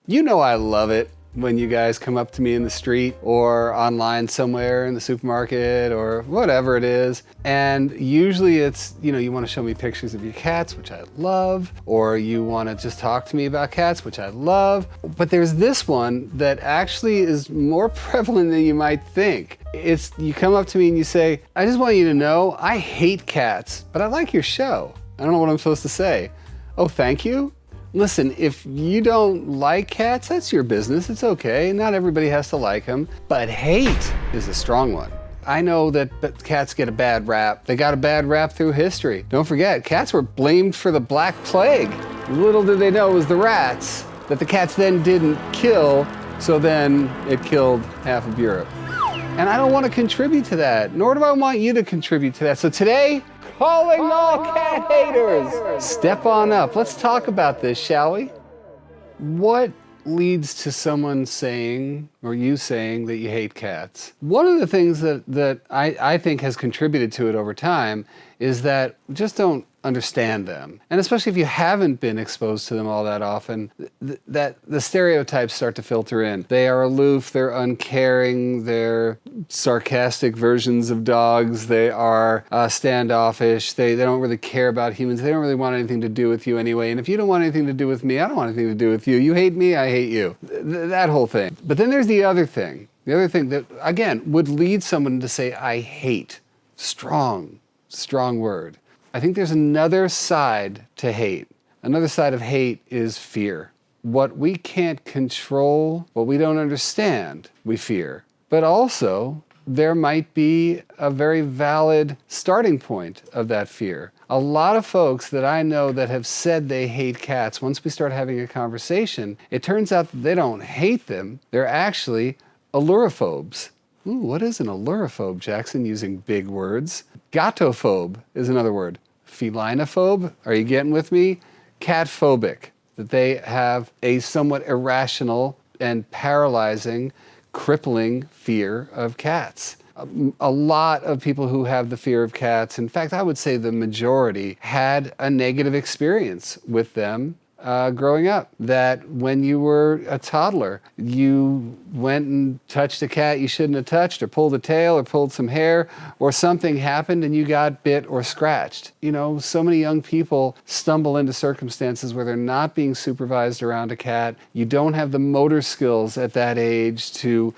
You know I love it when you guys come up to me in the street or online somewhere in the supermarket or whatever it is. And usually it's, you want to show me pictures of your cats, which I love, or you want to just talk to me about cats, which I love. But there's this one that actually is more prevalent than you might think. It's, you come up to me and you say, I just want you to know I hate cats, but I like your show. I don't know what I'm supposed to say. Oh, thank you? Listen, if you don't like cats, that's your business. It's okay. Not everybody has to like them. But hate is a strong one. I know that cats get a bad rap. They got a bad rap through history. Don't forget, cats were blamed for the Black Plague. Little did they know it was the rats that the cats then didn't kill, so then it killed half of Europe. And I don't want to contribute to that, nor do I want you to contribute to that. So today, calling all cat haters. Step on up. Let's talk about this, shall we? What leads to someone saying, or you saying, that you hate cats? One of the things that I think has contributed to it over time is that just don't understand them. And especially if you haven't been exposed to them all that often, that the stereotypes start to filter in. They are aloof, they're uncaring, they're sarcastic versions of dogs, they are standoffish, they don't really care about humans, they don't really want anything to do with you anyway. And if you don't want anything to do with me, I don't want anything to do with you. You hate me, I hate you. That whole thing. But then there's the other thing. The other thing that, again, would lead someone to say, I hate. Strong word. I think there's another side to hate. Another side of hate is fear. What we can't control, what we don't understand, we fear. But also, there might be a very valid starting point of that fear. A lot of folks that I know that have said they hate cats, once we start having a conversation, it turns out that they don't hate them. They're actually allurophobes. Ooh, what is an allurophobe, Jackson, using big words? Gatophobe is another word. Felinophobe, are you getting with me? Catphobic, that they have a somewhat irrational and paralyzing, crippling fear of cats. A lot of people who have the fear of cats, in fact, I would say the majority, had a negative experience with them growing up. That when you were a toddler, you went and touched a cat you shouldn't have touched, or pulled a tail, or pulled some hair, or something happened and you got bit or scratched. So many young people stumble into circumstances where they're not being supervised around a cat. You don't have the motor skills at that age to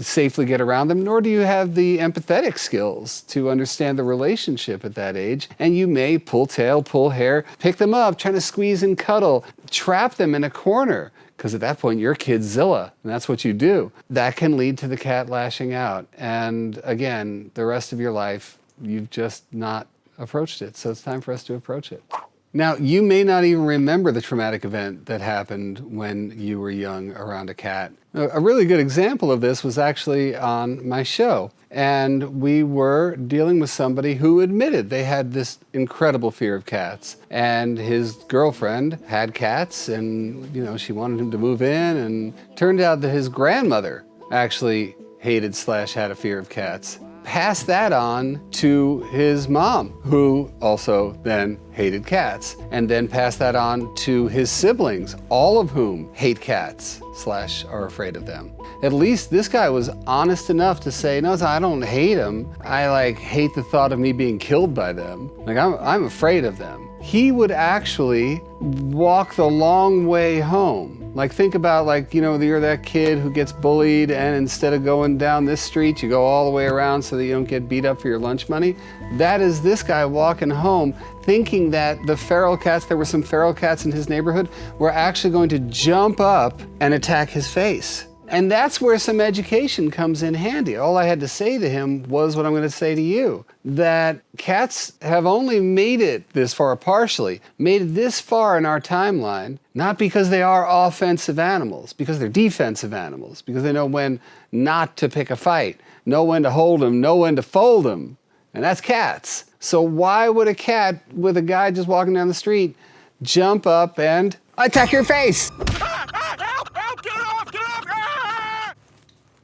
safely get around them, nor do you have the empathetic skills to understand the relationship at that age. And you may pull tail, pull hair, pick them up, trying to squeeze and cuddle, trap them in a corner, because at that point you're Kidzilla, and that's what you do. That can lead to the cat lashing out. And again, the rest of your life, you've just not approached it. So it's time for us to approach it. Now, you may not even remember the traumatic event that happened when you were young around a cat. A really good example of this was actually on my show. And we were dealing with somebody who admitted they had this incredible fear of cats. And his girlfriend had cats, and she wanted him to move in. And turned out that his grandmother actually hated/had a fear of cats. Passed that on to his mom, who also then hated cats, and then passed that on to his siblings, all of whom hate cats/are afraid of them. At least this guy was honest enough to say, no, I don't hate them. I hate the thought of me being killed by them. I'm afraid of them. He would actually walk the long way home. Think about you're that kid who gets bullied, and instead of going down this street, you go all the way around so that you don't get beat up for your lunch money. That is this guy walking home thinking that the feral cats, there were some feral cats in his neighborhood, were actually going to jump up and attack his face. And that's where some education comes in handy. All I had to say to him was what I'm going to say to you, that cats have only made it this far, partially, made it this far in our timeline, not because they are offensive animals, because they're defensive animals, because they know when not to pick a fight, know when to hold them, know when to fold them, and that's cats. So why would a cat with a guy just walking down the street jump up and attack your face?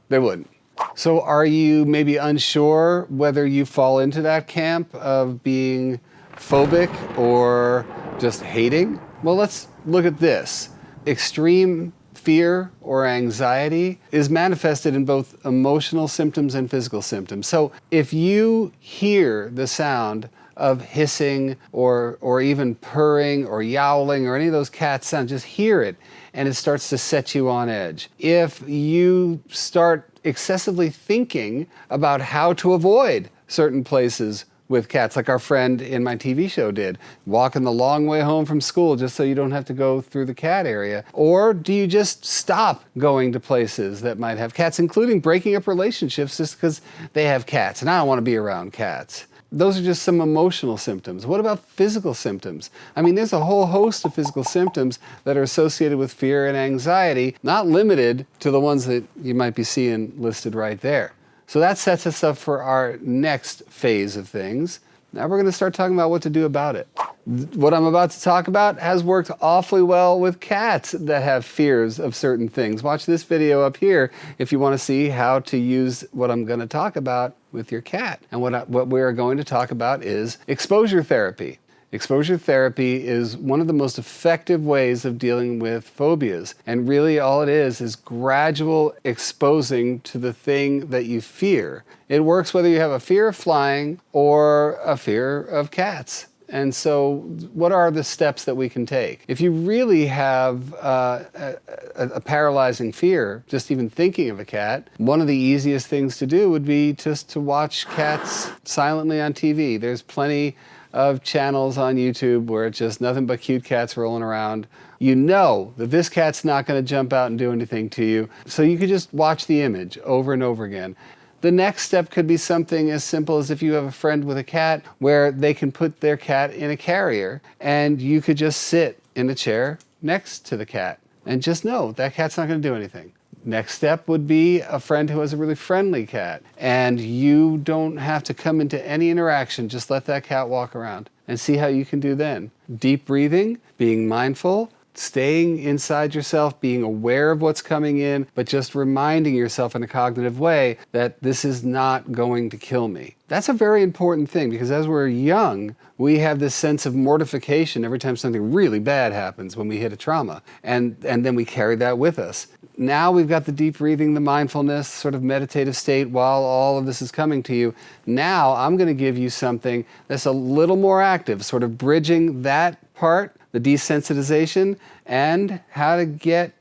They wouldn't. So are you maybe unsure whether you fall into that camp of being phobic or just hating? Well, let's look at this. Extreme fear or anxiety is manifested in both emotional symptoms and physical symptoms. So if you hear the sound of hissing or even purring or yowling or any of those cat sounds, just hear it and it starts to set you on edge. If you start excessively thinking about how to avoid certain places with cats, like our friend in my TV show did, walking the long way home from school just so you don't have to go through the cat area? Or do you just stop going to places that might have cats, including breaking up relationships just because they have cats and I don't want to be around cats? Those are just some emotional symptoms. What about physical symptoms? I mean, there's a whole host of physical symptoms that are associated with fear and anxiety, not limited to the ones that you might be seeing listed right there. So that sets us up for our next phase of things. Now we're going to start talking about what to do about it. What I'm about to talk about has worked awfully well with cats that have fears of certain things. Watch this video up here if you want to see how to use what I'm going to talk about with your cat. And what we're going to talk about is exposure therapy. Exposure therapy is one of the most effective ways of dealing with phobias. And really all it is gradual exposing to the thing that you fear. It works whether you have a fear of flying or a fear of cats. And so what are the steps that we can take? If you really have a paralyzing fear, just even thinking of a cat, one of the easiest things to do would be just to watch cats silently on TV. There's plenty of channels on YouTube where it's just nothing but cute cats rolling around. You know that this cat's not going to jump out and do anything to you, so you could just watch the image over and over again. The next step could be something as simple as if you have a friend with a cat where they can put their cat in a carrier and you could just sit in a chair next to the cat and just know that cat's not going to do anything. Next step would be a friend who has a really friendly cat and you don't have to come into any interaction, just let that cat walk around and see how you can do then. Deep breathing, being mindful, staying inside yourself, being aware of what's coming in, but just reminding yourself in a cognitive way that this is not going to kill me. That's a very important thing because as we're young, we have this sense of mortification every time something really bad happens when we hit a trauma. And then we carry that with us. Now we've got the deep breathing, the mindfulness, sort of meditative state while all of this is coming to you. Now I'm going to give you something that's a little more active, sort of bridging that part, the desensitization, and how to get,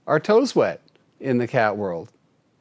our toes wet in the cat world,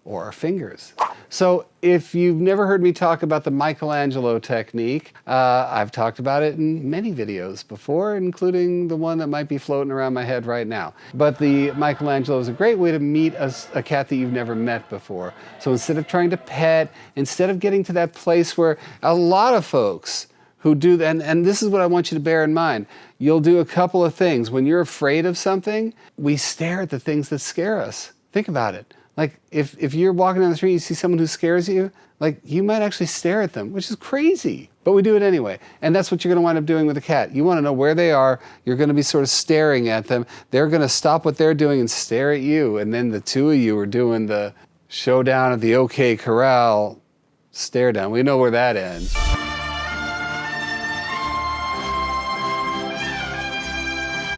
or our fingers. So if you've never heard me talk about the Michelangelo Technique, I've talked about it in many videos before, including the one that might be floating around my head right now. But the Michelangelo is a great way to meet a cat that you've never met before. So instead of trying to pet, instead of getting to that place where a lot of folks who do that, and this is what I want you to bear in mind. You'll do a couple of things. When you're afraid of something, we stare at the things that scare us. Think about it. Like if you're walking down the street, you see someone who scares you, like you might actually stare at them, which is crazy, but we do it anyway. And that's what you're gonna wind up doing with a cat. You wanna know where they are, you're gonna be sort of staring at them, they're gonna stop what they're doing and stare at you, and then the two of you are doing the showdown at the OK Corral stare down. We know where that ends.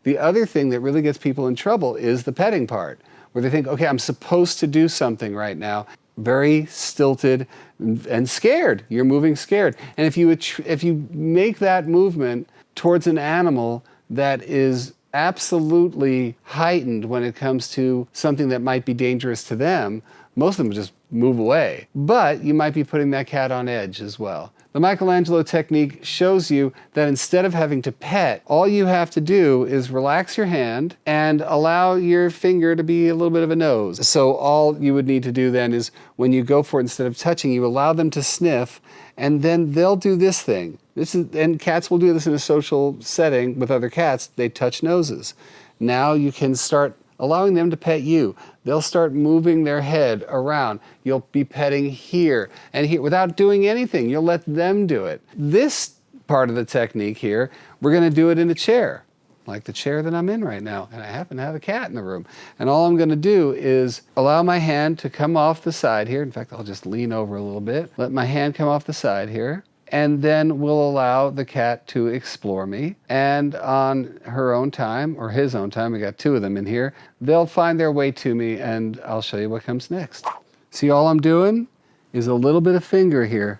The other thing that really gets people in trouble is the petting part, where they think, okay, I'm supposed to do something right now. Very stilted and scared. You're moving scared. And if you make that movement towards an animal that is absolutely heightened when it comes to something that might be dangerous to them, most of them just move away. But you might be putting that cat on edge as well. The Michelangelo Technique shows you that instead of having to pet, all you have to do is relax your hand and allow your finger to be a little bit of a nose. So all you would need to do then is when you go for it, instead of touching, you allow them to sniff, and then they'll do this thing. And cats will do this in a social setting with other cats. They touch noses. Now you can start allowing them to pet you. They'll start moving their head around. You'll be petting here and here without doing anything. You'll let them do it. This part of the technique here, we're going to do it in a chair, like the chair that I'm in right now. And I happen to have a cat in the room. And all I'm going to do is allow my hand to come off the side here. In fact, I'll just lean over a little bit. Let my hand come off the side here. and then we'll allow the cat to explore me. And on her own time, or his own time, we got two of them in here, they'll find their way to me, and I'll show you what comes next. See, all I'm doing is a little bit of finger here,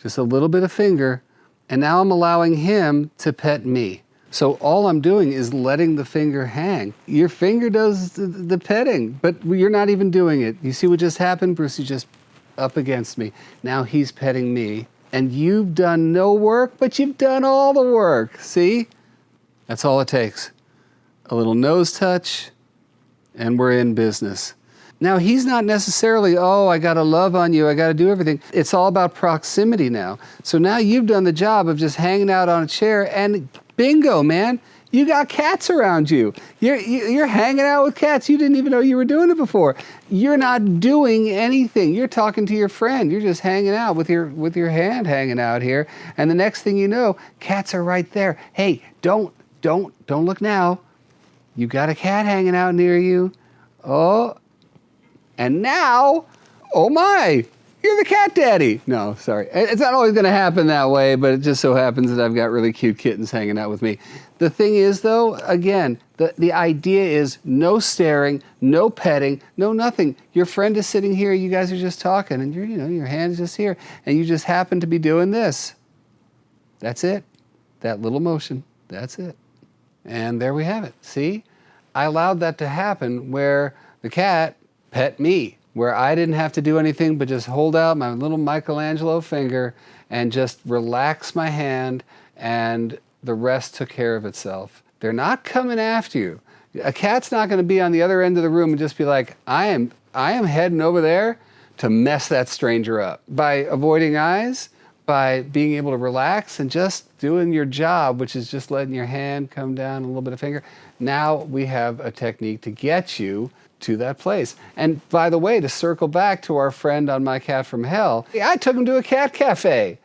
just a little bit of finger, and now I'm allowing him to pet me. So all I'm doing is letting the finger hang. Your finger does the petting, but you're not even doing it. You see what just happened? Brucey just up against me. Now he's petting me. And you've done no work, but you've done all the work. See? That's all it takes. A little nose touch, and we're in business. Now, he's not necessarily, oh, I got to love on you, I got to do everything. It's all about proximity now. So now you've done the job of just hanging out on a chair, and bingo, man. You got cats around you. You're hanging out with cats. You didn't even know you were doing it before. You're not doing anything. You're talking to your friend. You're just hanging out with your hand hanging out here. And the next thing you know, cats are right there. Hey, don't look now. You got a cat hanging out near you. Oh, and now, oh my, you're the cat daddy. No, sorry. It's not always going to happen that way, but it just so happens that I've got really cute kittens hanging out with me. The thing is, though, again, the idea is no staring, no petting, no nothing. Your friend is sitting here, you guys are just talking, and your hand's just here, and you just happen to be doing this. That's it. That little motion. That's it. And there we have it. See? I allowed that to happen where the cat pet me, where I didn't have to do anything but just hold out my little Michelangelo finger and just relax my hand, and the rest took care of itself. They're not coming after you. A cat's not going to be on the other end of the room and just be like, I am heading over there to mess that stranger up. By avoiding eyes, by being able to relax and just doing your job, which is just letting your hand come down, a little bit of finger. Now we have a technique to get you to that place. And by the way, to circle back to our friend on My Cat from Hell, I took him to a cat cafe.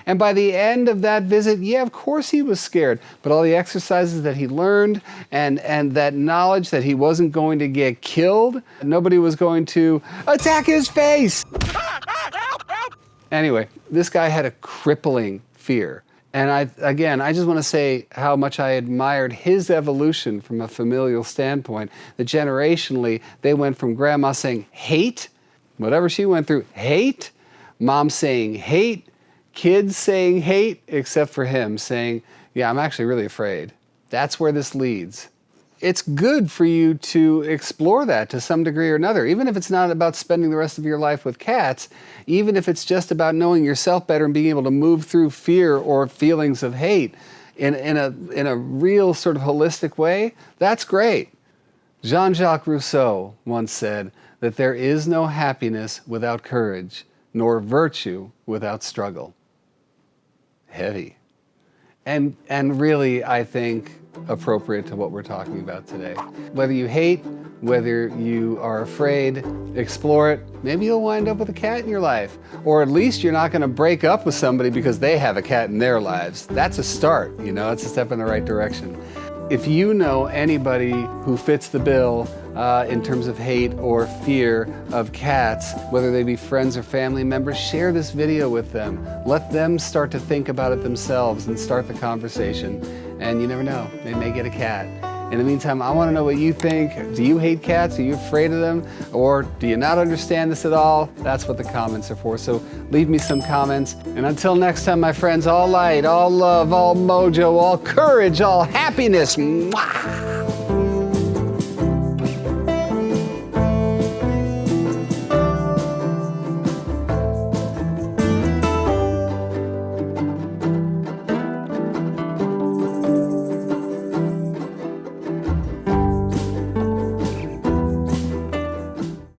And by the end of that visit, yeah, of course he was scared. But all the exercises that he learned and that knowledge that he wasn't going to get killed, nobody was going to attack his face. Anyway, this guy had a crippling fear. And I just want to say how much I admired his evolution from a familial standpoint. That generationally, they went from grandma saying hate, whatever she went through, hate, mom saying hate, kids saying hate, except for him saying, yeah, I'm actually really afraid. That's where this leads. It's good for you to explore that to some degree or another, even if it's not about spending the rest of your life with cats, even if it's just about knowing yourself better and being able to move through fear or feelings of hate in a real sort of holistic way, that's great. Jean-Jacques Rousseau once said that there is no happiness without courage, nor virtue without struggle. Heavy. And really, I think, appropriate to what we're talking about today. Whether you hate, whether you are afraid, explore it. Maybe you'll wind up with a cat in your life. Or at least you're not going to break up with somebody because they have a cat in their lives. That's a start, it's a step in the right direction. If you know anybody who fits the bill in terms of hate or fear of cats, whether they be friends or family members, share this video with them. Let them start to think about it themselves and start the conversation. And you never know, they may get a cat. In the meantime, I want to know what you think. Do you hate cats? Are you afraid of them? Or do you not understand this at all? That's what the comments are for. So leave me some comments. And until next time, my friends, all light, all love, all mojo, all courage, all happiness. Mwah!